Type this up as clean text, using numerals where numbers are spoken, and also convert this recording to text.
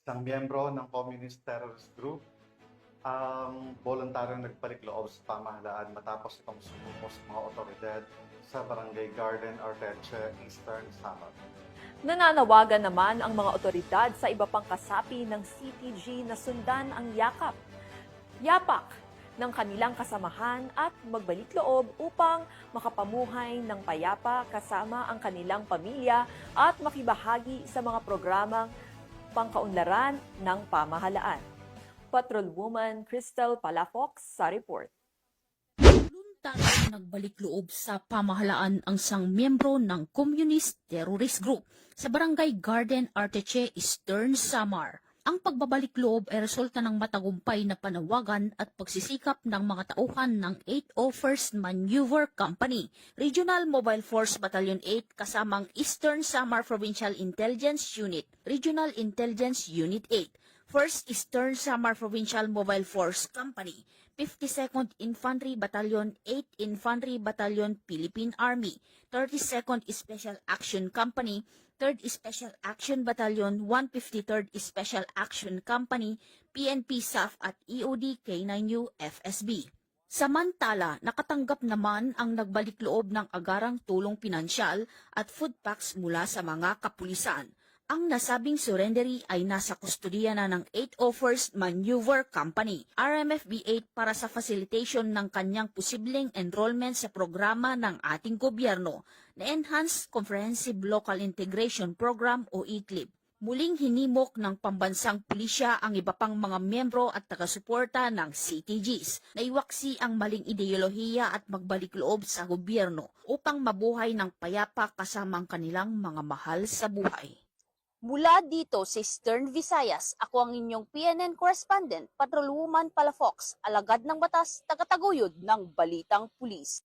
isang miyembro ng Communist Terrorist Group ang voluntaryong nagpalikloob sa pamahalaan matapos itong sumuko sa mga otoridad sa Barangay Garden, Arteche, Eastern Samar. Nananawagan naman ang mga otoridad sa iba pang kasapi ng CTG na sundan ang yapak ng kanilang kasamahan at magbalik loob upang makapamuhay ng payapa kasama ang kanilang pamilya at makibahagi sa mga programang pangkaunlaran ng pamahalaan. Patrolwoman Crystal Palafox sa report. Voluntary nagbalik loob sa pamahalaan ang isang miyembro ng Communist Terrorist Group sa Barangay Garden, Arteche, Eastern Samar. Ang pagbabalik loob ay resulta ng matagumpay na panawagan at pagsisikap ng mga tauhan ng 801st Maneuver Company, Regional Mobile Force Battalion 8 kasamang Eastern Samar Provincial Intelligence Unit, Regional Intelligence Unit 8, 1st Eastern Samar Provincial Mobile Force Company, 52nd Infantry Battalion, 8th Infantry Battalion, Philippine Army, 32nd Special Action Company, 3rd Special Action Battalion, 153rd Special Action Company, PNP SAF at EOD K9U FSB. Samantala, nakatanggap naman ang nagbalik loob ng agarang tulong pinansyal at food packs mula sa mga kapulisan. Ang nasabing surrendery ay nasa kustodiya na ng 801st Maneuver Company, RMFB-8 para sa facilitation ng kanyang posibleng enrollment sa programa ng ating gobyerno na Enhanced Comprehensive Local Integration Program o ECLIP. Muling hinimok ng pambansang pulisya ang iba pang mga miyembro at taga-suporta ng CTGs na iwaksi ang maling ideolohiya at magbalik loob sa gobyerno upang mabuhay ng payapa kasama ang kanilang mga mahal sa buhay. Mula dito sa Eastern Visayas, ako ang inyong PNN correspondent, Patrolwoman Palafox, alagad ng batas, tagataguyod ng Balitang Pulis.